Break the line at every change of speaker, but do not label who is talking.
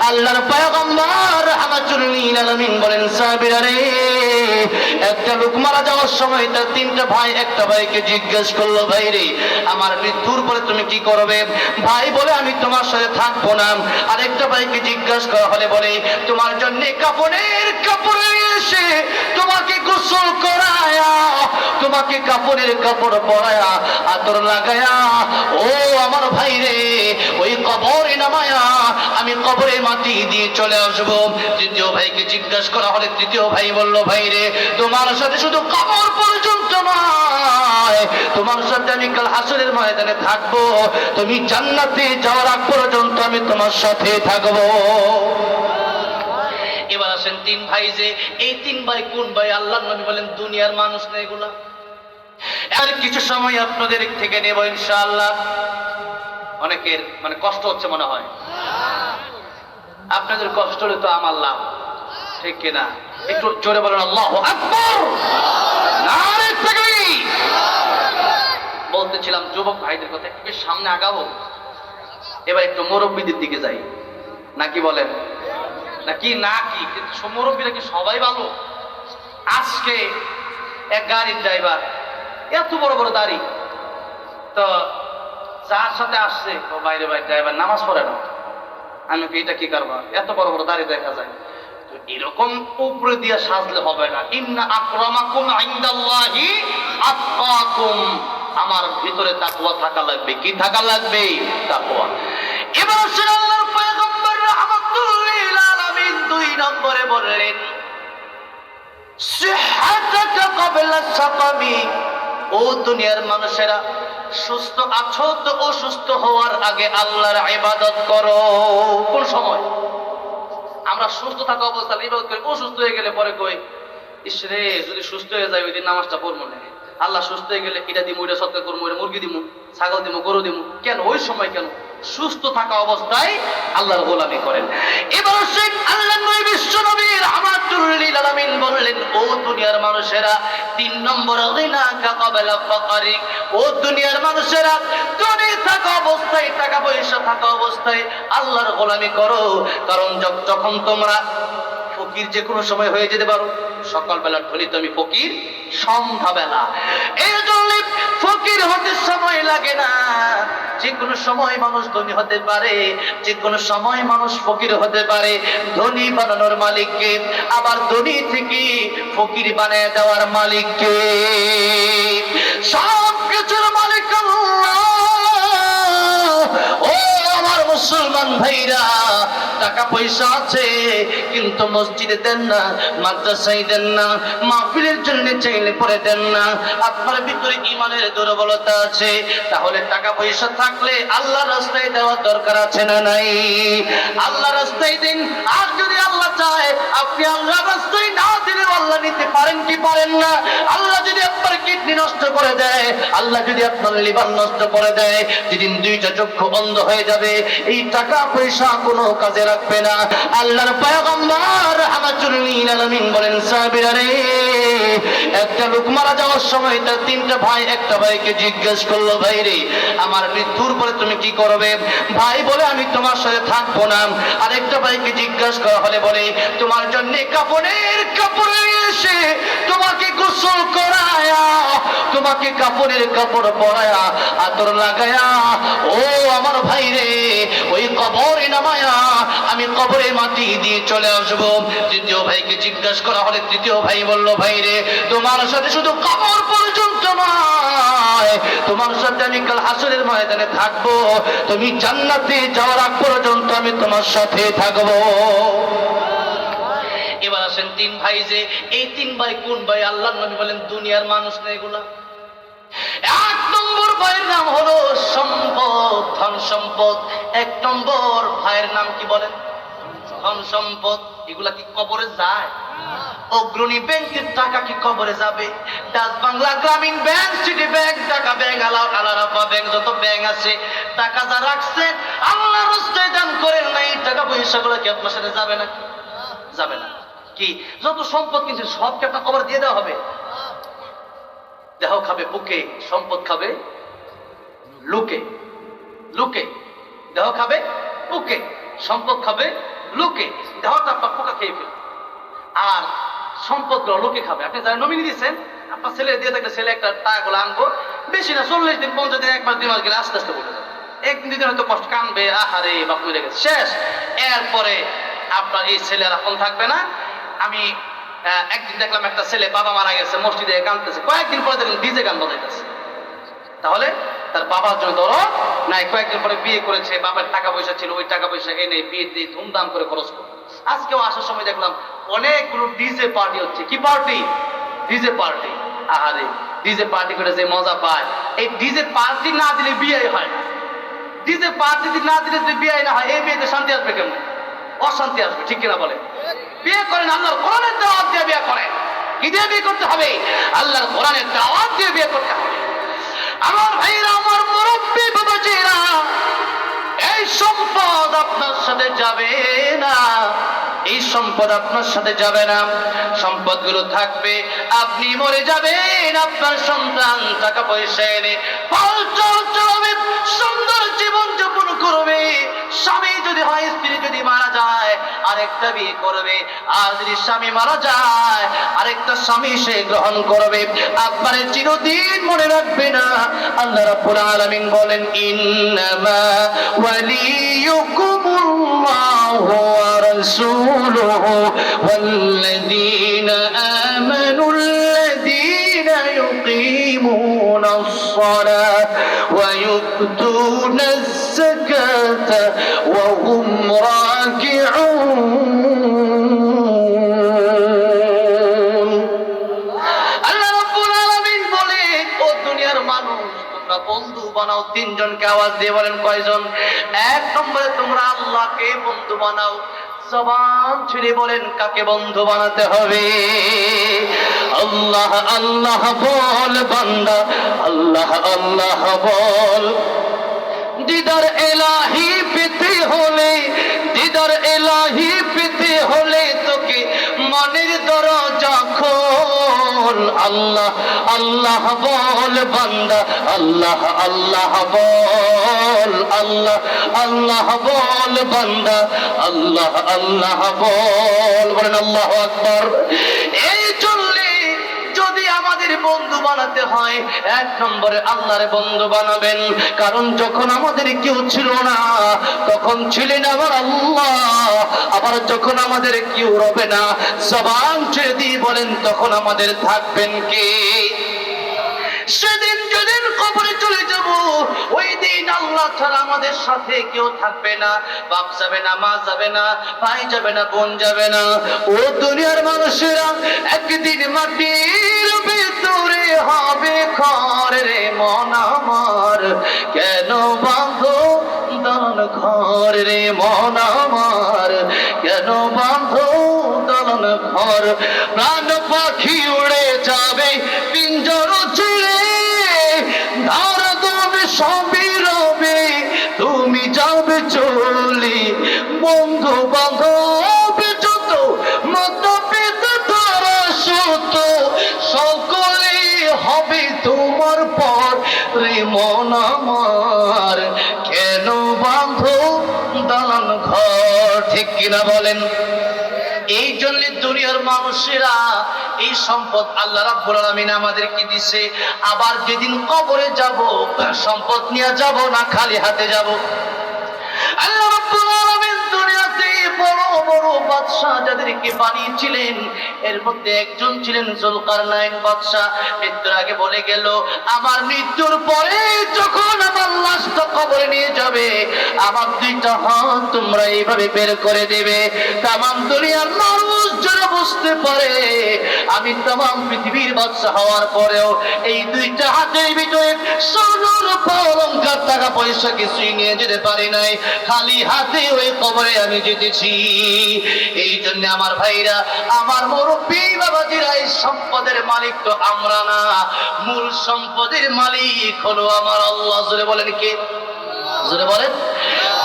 আল্লাহর পয়গম্বর রাহমাতুল লিল আলামিন বলেন, সাহাবীরা রে, একটা লোক মারা যাওয়ার সময় তার তিনটা ভাই একটা ভাইকে জিজ্ঞেস করলো, ভাই রে, আমার মৃত্যুর পরে তুমি কি করবে? ভাই বলে, আমি তোমার সাথে থাকবো না। আরেকটা ভাইকে জিজ্ঞেস করা হলে বলে, তোমার জন্য কাফনের কাপড় এসে তোমাকে গোসল করায়া, তোমাকে কাপড়ের কাপড় পরায়া, আতর লাগায়া, ও আমার ভাই রে, ওই কবরে নামায়া আমি কবরে মাটি দিয়ে চলে আসবো। তৃতীয় ভাইকে জিজ্ঞাসা করা হলে তৃতীয় ভাই বলল, ভাই রে, তোমার সাথে শুধু কবর পর্যন্ত নয়, তোমার সাথে আমি কাল হাসরের ময়দানে থাকবো, তুমি জান্নাতে যাওয়ার আগ পর্যন্ত আমি তোমার সাথে থাকবো। এবার আসেন তিন ভাই, যে এই তিন ভাই কোন ভাই? আল্লাহর নবী বলেন, দুনিয়ার মানুষ না এগুলা। আর কিছু সময় আপনাদের থেকে নেব ইনশাআল্লাহ। অনেকের কষ্ট হচ্ছে মনে হয়, আপনাদের কষ্ট হলে তো আমার লাভ, ঠিক কিনা? একটু জোরে বলেন আল্লাহু আকবার। নারে তাকবীর। বলতেছিলাম যুবক ভাইদের কথা, একটু সামনে আগাবো। এবার একটু মুরব্বীদের দিকে যাই, নাকি বলেন? নাকি মুরব্বীরা কি সবাই ভালো? আজকে এক গাড়ির ড্রাইভার, এত বড় বড় দাড়ি, তো যার সাথে আসছে, ও বাইরে বাইরে ড্রাইভার নামাজ পড়ে না। আমি এটা কি করবা, এত বড় বড় দাড়ি দেখা যায়, তো এরকম উপরে দিয়ে সাজলে হবে না। ইন্না আকরামাকুম ইনদাল্লাহি আতকাকুম, আমার ভিতরে তাকওয়া থাকা লাগবে। কি থাকা লাগবে? তাকওয়া। এবার আল্লাহর পয়গম্বর রাহমাতুল লিল আলামিন 2 নম্বরে বললেন, সিহহাতাকা ক্বাবলা সাকামি, ও দুনিয়ার মানুষেরা, সুস্থ আছো তো অসুস্থ হওয়ার আগে আল্লাহর ইবাদত করো। কোন সময়? আমরা সুস্থ থাকা অবস্থায় ইবাদত করি, অসুস্থ হয়ে গেলে পরে কই, ইসরে যদি সুস্থ হয়ে যায় ওই দিন নামাজটা পড়বো না। আল্লাহ সুস্থ হয়ে গেলে এটা দিমু, এটা সৎকার করবো, এটা মুরগি দিমু, ছাগল দিমু, গরু দিমু। কেন ওই সময়? কেন? সুস্থ থাকা অবস্থায় আল্লাহর গোলামি করেন। এবার সেই আল্লাহ নবী বিশ্ব নবী রাহমাতুল লিল আলামিন বললেন, ও দুনিয়ার মানুষেরা, 3 নম্বর, গিনাকা ক্বাবলা ফাকরিক, ও দুনিয়ার মানুষেরা, ধনী থাকা অবস্থায়, টাকা পয়সা থাকা অবস্থায় আল্লাহর গোলামি করো। কারণ যখন তোমরা ফকির যে কোনো সময় হয়ে যেতে পারো। সকালবেলা ধনী তুমি ফকির, সন্ধ্যাবেলা। এই জন্য ফকির হতে সময় লাগে না, যে কোনো সময় মানুষ ধনী হতে পারে, যে কোনো সময় মানুষ ফকির হতে পারে। ধনী বানানোর মালিককে, আবার ধনী থেকে ফকির বানায় দেওয়ার মালিককে, সব কিছুর মালিক আল্লাহ। ও আমার মুসলমান ভাইরা, টাকা পয়সা আছে কিন্তু মসজিদে দেন না, মাদ্রাসায় দেন না, মাহফিলের জন্য চাইলে পরে দেন না। আপনার ভিতরে ঈমানের দুর্বলতা আছে, তাহলে টাকা পয়সা থাকলে আল্লাহর রাস্তায় দেওয়ার দরকার আছে না নাই? আল্লাহর রাস্তায় দিন। আর যদি আল্লাহ চায় আপনি আল্লাহর রাস্তায় না দিলে আল্লাহ নিতে পারেন কি পারেন না? আল্লাহ যদি আপনার কিডনি নষ্ট করে দেয়, আল্লাহ যদি আপনার লিভার নষ্ট করে দেয়, যেদিন 2টা চক্ষু বন্ধ হয়ে যাবে, এই টাকা পয়সা কোনো কাজে রাখবে না। আল্লাহর পয়গম্বর রাহমাতুল লিল আলামিন বলেন, সাহাবীরা রে, একটা লোক মারা যাওয়ার সময় তার 3টা ভাই একটা ভাইকে জিজ্ঞেস করলো, ভাই রে, আমার মৃত্যুর পরে তুমি কি করবে? ভাই বলে, আমি তোমার সাথে থাকবো না। আরেকটা ভাইকে জিজ্ঞাসা করা হলে বলে, তোমার জন্য কাফনের কাপড় এসে তোমাকে গোসল করায়া, তোমাকে কাপড়ের কাপড় পরায়া, আতর লাগায়া, ও আমার ভাই রে, ওই কবরে নামায়া আমি কবরে মাটি দিয়ে চলে আসবো। তৃতীয় ভাইকে জিজ্ঞাসা করা হলে তৃতীয় ভাই বলল, ভাই রে, তোমার সাথে শুধু কবর পর্যন্ত নয়, তোমার সাথে আমি কাল হাসরের ময়দানে থাকবো, তুমি জান্নাতে যাওয়ার আগ পর্যন্ত আমি তোমার সাথে থাকবো। এবার আসেন 3 ভাই, যে এই 3 ভাই কোন ভাই? আল্লাহর নবী বলেন, দুনিয়ার মানুষ না এগুলা। 1 নম্বর ভাইয়ের নাম হলো সম্পদ, ধন সম্পদ। 1 নম্বর ভাইয়ের নাম কি বলেন? ধন সম্পদ। এগুলা কি কবরে যায়? অগ্রণী ব্যাংকের টাকা কি কবরে যাবে? ডাচ বাংলা, গ্রামীণ bank, city bank, Dhaka bank, Al-Arafah bank, যত ব্যাংক আছে, টাকা যা রাখছেন আল্লাহর রাস্তায় দান করেন না, এই টাকা পয়সাগুলো কি আপনার সাথে যাবে না? যাবে না। কি যত সম্পদ কিন্তু সবকে আপনার কবর দিয়ে দেওয়া হবে? দেহ খাবে বুকে, সম্পদ খাবে লুকে। লুকে দেহ খাবে বুকে, সম্পদ খাবে লোকে দেহটা আপনার পোকা খেয়ে ফেলবে, আর সম্পদগুলো লোকে খাবে। আপনি যারা নমিনি দিচ্ছেন, আপনার ছেলে দিয়ে থাকলে ছেলে একটা টাকাগুলো আনবো, বেশি না 40 দিন 50 দিন 1 মাস 2 মাস গেলে আস্তে আস্তে বলে যাবে। একদিন দুদিন হয়তো কষ্ট কানবে, আহারে বা পুড়ে গেছে, শেষ। এরপরে আপনার এই ছেলে আর এখন থাকবে না। আমি একদিন দেখলাম একটা ছেলে বাবা মারা গেছে, মসজিদে কাঁদতেছে, কয়েকদিন পরে দেখলাম ডিজে গান বাজাইতেছে। তাহলে তার বাবার জন্য দরদ নাই। কয়েকদিন পরে বিয়ে করেছে, বাবার টাকা পয়সা ছিল, ওই টাকা পয়সা এনে বিয়েতে ধুমধাম করে খরচ করে। আজকেও আসার সময় দেখলাম অনেকগুলো ডিজে পার্টি হচ্ছে। কি পার্টি? DJ party. আহারে, ডিজে পার্টি করে যে মজা পায়, এই ডিজে পার্টি না দিলে বিয়ে হয় না। ডিজে পার্টি না দিলে যদি বিয়ে না হয়, এই বিয়েতে শান্তি আসবে কেমন? অশান্তি আসবে, ঠিক কিনা বলে? বিয়ে করেন আল্লাহর কোরআনের দাওয়াত দিয়ে বিয়ে করেন। কি দিয়ে বিয়ে করতে হবে? আল্লাহর কোরআনের দাওয়াত দিয়ে বিয়ে করতে হবে। আমার ভাইরা, আমার মুরব্বী বাবাজিরা, এই সম্পদ আপনার সাথে যাবে না, এই সম্পদ আপনার সাথে যাবে না। সম্পদগুলো থাকবে, আপনি মরে যাবেন, আপনার সন্তান টাকা পয়সা এনে পালচল চালাবে, সুন্দর জীবন যাপন করবে। স্বামী যদি হয়, স্ত্রী যদি মারা যায় আরেকটা বিয়ে করবে, আর যদি স্বামী মারা যায় আরেকটা স্বামী সে গ্রহণ করবে। আপনারে চিরদিন মনে রাখবে না। আল্লাহ রাব্বুল আলামিন বলেন, ইন্নামা ওয়ালিয়ুকুমুল্লাহু ওয়া রাসূলুহু ওয়াল্লাযীনা আমানুল্লাযীনা ইউকিমুনাস সালাত ওয়া ইউতুনাজ যাকাতা ওয়া হুম রাকিউন। আল্লাহ রাব্বুল আলামিন বলেন, ও দুনিয়ার মানুষ, তোমরা বন্ধু বানাও তিনজনকে। আওয়াজ দিয়ে বলেন কয়জন? এক নম্বরে তোমরা আল্লাহকে বন্ধু বানাও। জবান ছেড়ে বলেন কাকে বন্ধু বানাতে হবে? আল্লাহ আল্লাহ বল বান্দা, আল্লাহ আল্লাহ বল। দিদার এলাহি পেতে হলে, দিদার এলাহি পেতে হলে তোকে মনের দরজা খোল। আল্লাহ আল্লাহ বল বান্দা, আল্লাহ আল্লাহ বল। আল্লাহ আল্লাহ বল বান্দা, আল্লাহ আল্লাহ বল। বলেন আল্লাহু আকবার। এই চললে যদি আমাদের বন্ধু বানাতে হয়, এক নম্বরে আল্লাহর বন্ধু বানাবেন। কারণ যখন আমাদের কেউ ছিল না, তখন ছিলেন আমার আল্লাহ। আবার যখন আমাদের কেউ রবে না, জবান ছেড়ে দিয়ে বলেন তখন আমাদের থাকবেন কে? সেদিন যেদিন কবরে চলে যাব, ওই দিন আল্লাহ ছাড়া আমাদের সাথে কেউ থাকবে না। বাপ যাবে না, মা যাবে না, ভাই যাবে না, বোন যাবে না। ও দুনিয়ার মানুষেরা, একদিন মাটির ভিতরে হবে ঘর রে মন আমার। কেন বাঁধো দালান ঘর রে মন আমার? কেন বাঁধো দালান ঘর? প্রাণ পাখি উড়ে যাবে পিঞ্জর ছেড়ে, ধার দেবে সবই রবে, তুমি যাবে চলে। বন্ধু বান্ধব যত, মাতা পিতা তারা সত, সকলে হবে তোমার পর রে মন আমার। কেন বাঁধো দালান ঘর? ঠিক কিনা বলেন? এই জন্য দুনিয়ার মানুষেরা এই সম্পদ আল্লাহ রাব্বুল আলামিন আমাদেরকে দিছে। আবার যেদিন কবরে যাব, সম্পদ নিয়ে যাব না, খালি হাতে যাব। আল্লাহ রাব্বুল আলামিন দুনিয়াতে বড় বড় বাদশা যাদেরকে বানিয়েছিলেন, এর মধ্যে একজন ছিলেন জুলকারনাইন বাদশা। মৃত্যুর আগে বলে গেল, আমার মৃত্যুর পরে যখন আমার লাশটা কবরে নিয়ে যাবে, আমার দুইটা হাত তোমরা এইভাবে বের করে দেবে। তামাম দুনিয়ার মানুষ যেন বুঝতে পারে আমি তামাম পৃথিবীর বাদশা হওয়ার পরেও এই দুইটা হাতের ভিতরে সোনার অলংকার টাকা পয়সা কিছুই নিয়ে যেতে পারি নাই, খালি হাতে ওই কবরে আমি যেতেছি। এই জন্য আমার ভাইরা, আমার মুরব্বী বাবাজিরা, এই সম্পদের মালিক তো আমরা না, মূল সম্পদের মালিক হলো আমার আল্লাহ। জোরে বলেন কে? জোরে বলেন।